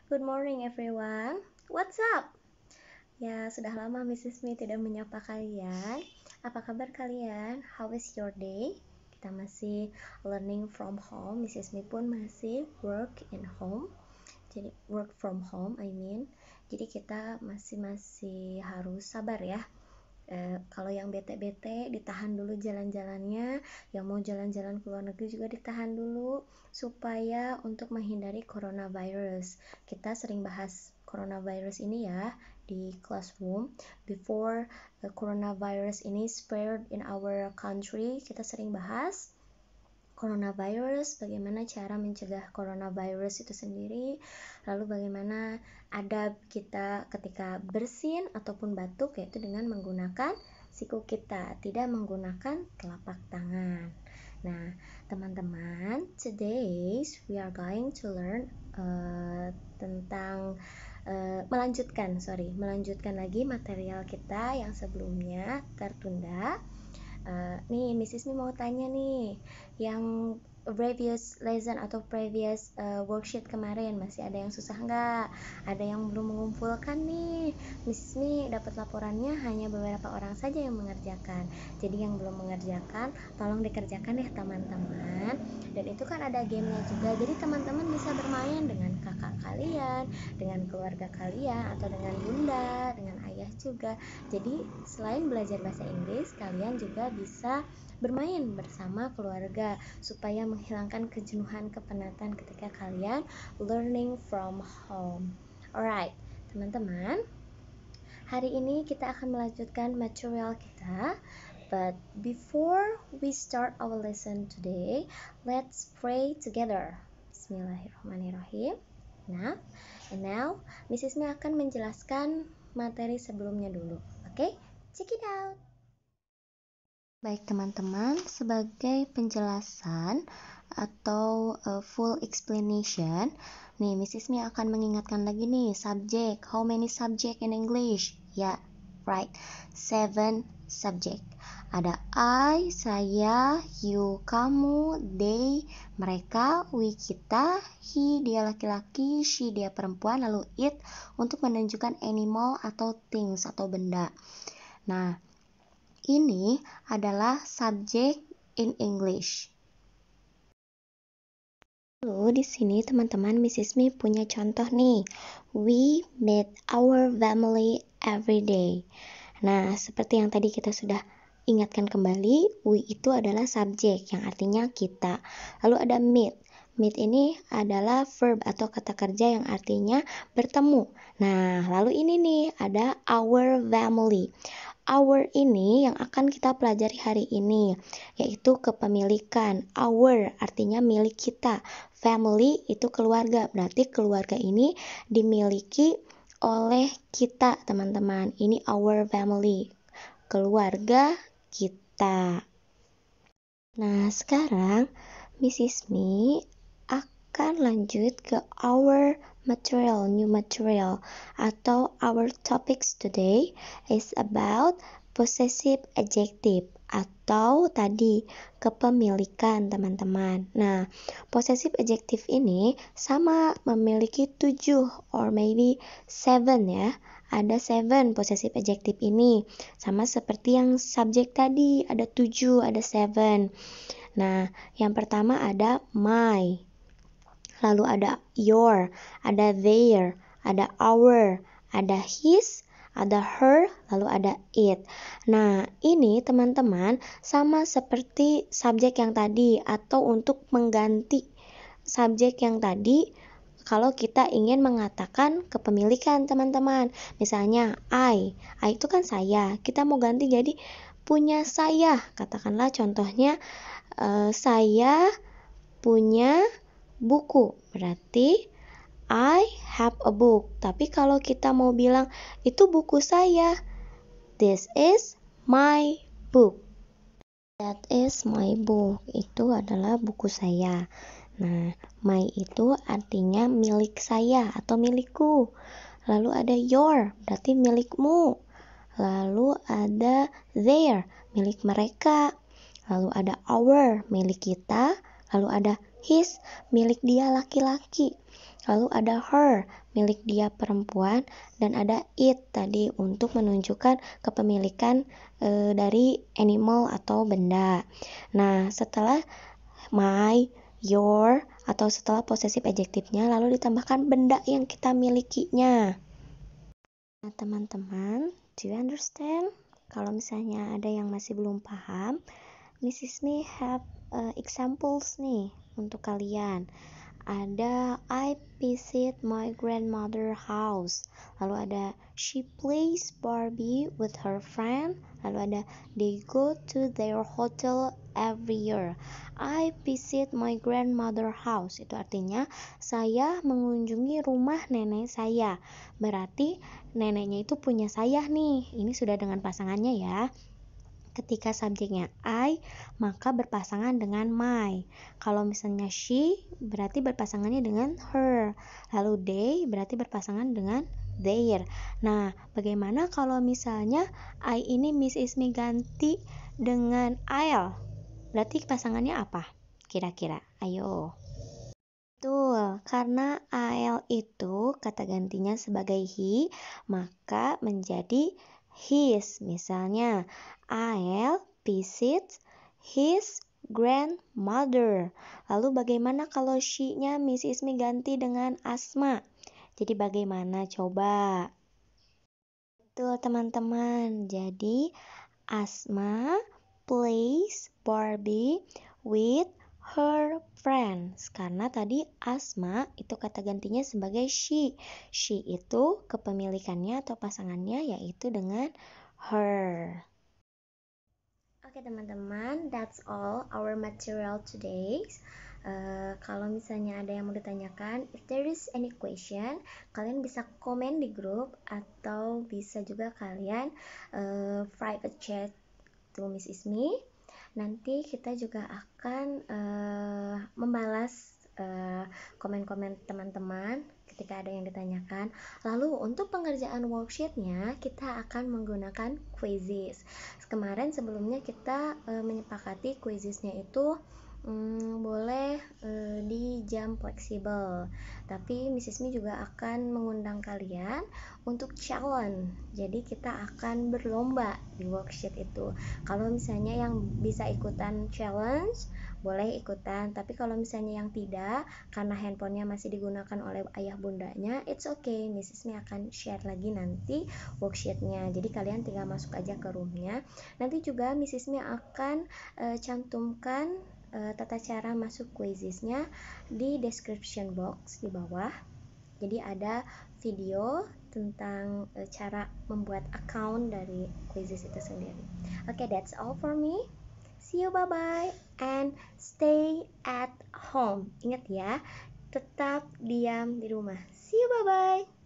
Good morning everyone. What's up? Ya, sudah lama Mrs. Mi tidak menyapa kalian. Apa kabar kalian? How is your day? Kita masih learning from home. Mrs. Mi pun masih work in home. Jadi work from home, Jadi kita masih harus sabar ya. Kalau yang bete-bete ditahan dulu jalan-jalannya, yang mau jalan-jalan ke luar negeri juga ditahan dulu supaya untuk menghindari coronavirus. Kita sering bahas coronavirus ini ya di classroom. Before the coronavirus ini spread in our country, kita sering bahas coronavirus, bagaimana cara mencegah coronavirus itu sendiri, lalu bagaimana adab kita ketika bersin ataupun batuk, yaitu dengan menggunakan siku kita, tidak menggunakan telapak tangan. Nah, teman-teman, today we are going to learn tentang melanjutkan lagi material kita yang sebelumnya tertunda. Nih Mrs. Mi mau tanya nih, yang previous lesson atau previous worksheet kemarin masih ada yang susah nggak? Ada yang belum mengumpulkan nih? Mrs. Mi dapat laporannya hanya beberapa orang saja yang mengerjakan. Jadi yang belum mengerjakan, tolong dikerjakan deh teman-teman. Dan itu kan ada gamenya juga. Jadi teman-teman bisa bermain dengan kakak kalian, dengan keluarga kalian, atau dengan bunda, dengan ayah juga. Jadi selain belajar bahasa Inggris, kalian juga bisa bermain bersama keluarga supaya menghilangkan kejenuhan, kepenatan ketika kalian learning from home. Alright, teman-teman, hari ini kita akan melanjutkan material kita. But before we start our lesson today, let's pray together. Bismillahirrahmanirrahim. Nah, and now Mrs. Mi akan menjelaskan materi sebelumnya dulu. Oke, check it out. Baik teman-teman, sebagai penjelasan atau full explanation, nih Mrs. Mi akan mengingatkan lagi nih subject. How many subject in English? Ya, right, 7 subject. Ada I, saya, you, kamu, they, mereka, we, kita, he, dia laki-laki, she, dia perempuan, lalu it untuk menunjukkan animal atau things atau benda. Nah, ini adalah subjek in English. Lalu di sini teman-teman Mrs. Mi punya contoh nih. We meet our family every day. Nah, seperti yang tadi kita sudah ingatkan kembali, we itu adalah subjek yang artinya kita. Lalu ada meet. Meet ini adalah verb atau kata kerja yang artinya bertemu. Nah, lalu ini nih ada our family. Our ini yang akan kita pelajari hari ini, yaitu kepemilikan. Our artinya milik kita. Family itu keluarga, berarti keluarga ini dimiliki oleh kita, teman-teman. Ini our family, keluarga kita. Nah, sekarang Mrs. Mi akan lanjut ke our material, new material, atau our topics today is about possessive adjective atau tadi kepemilikan, teman-teman. Nah, possessive adjective ini sama memiliki 7 or maybe 7 ya. Ada 7 possessive adjective ini. Sama seperti yang subjek tadi, ada 7, ada 7. Nah, yang pertama ada my. Lalu ada your, ada their, ada our, ada his, ada her, lalu ada it. Nah, ini teman-teman sama seperti subjek yang tadi atau untuk mengganti subjek yang tadi kalau kita ingin mengatakan kepemilikan, teman-teman. Misalnya I itu kan saya. Kita mau ganti jadi punya saya. Katakanlah contohnya saya punya buku, berarti I have a book. Tapi kalau kita mau bilang itu buku saya, this is my book. That is my book. Itu adalah buku saya. Nah, my itu artinya milik saya atau milikku. Lalu ada your, berarti milikmu. Lalu ada their, milik mereka. Lalu ada our, milik kita. Lalu ada His, milik dia laki-laki. Lalu ada her, milik dia perempuan. Dan ada it tadi untuk menunjukkan kepemilikan dari animal atau benda. Nah, setelah my, your, atau setelah possessive adjektifnya, lalu ditambahkan benda yang kita milikinya. Nah, teman-teman, do you understand? Kalau misalnya ada yang masih belum paham, Mrs. Me have examples nih untuk kalian. Ada I visit my grandmother house. Lalu ada she plays Barbie with her friend. Lalu ada they go to their hotel every year. I visit my grandmother house. Itu artinya saya mengunjungi rumah nenek saya. Berarti neneknya itu punya saya nih. Ini sudah dengan pasangannya ya. Ketika subjeknya I, maka berpasangan dengan my. Kalau misalnya she, berarti berpasangannya dengan her. Lalu they, berarti berpasangan dengan their. Nah, bagaimana kalau misalnya I ini Miss Ismi ganti dengan I'll? Berarti pasangannya apa? Kira-kira, ayo. Betul, karena I'll itu kata gantinya sebagai he, maka menjadi his. Misalnya, I'll visit his grandmother. Lalu bagaimana kalau she-nya Miss Ismi ganti dengan Asma? Jadi bagaimana coba? Betul teman-teman, jadi Asma plays Barbie with her friends. Karena tadi Asma itu kata gantinya sebagai she. She itu kepemilikannya atau pasangannya yaitu dengan her. Oke teman-teman, that's all our material today. Kalau misalnya ada yang mau ditanyakan, if there is any question, kalian bisa komen di grup atau bisa juga kalian private chat to Miss Ismi. Nanti kita juga akan membalas komen-komen teman-teman ketika ada yang ditanyakan. Lalu untuk pengerjaan worksheetnya kita akan menggunakan quizzes. Kemarin sebelumnya kita menyepakati quizzesnya itu boleh di jam fleksibel. Tapi Mrs. Mi juga akan mengundang kalian untuk challenge. Jadi kita akan berlomba di worksheet itu. Kalau misalnya yang bisa ikutan challenge, boleh ikutan. Tapi kalau misalnya yang tidak, karena handphonenya masih digunakan oleh ayah bundanya, it's okay. Mrs. Mi akan share lagi nanti worksheetnya. Jadi kalian tinggal masuk aja ke roomnya. Nanti juga Mrs. Mi akan cantumkan tata cara masuk quizzesnya di description box di bawah. Jadi ada video tentang cara membuat account dari quizzes itu sendiri. Okay, that's all for me. See you, bye-bye, and stay at home. Ingat ya, tetap diam di rumah. See you, bye-bye.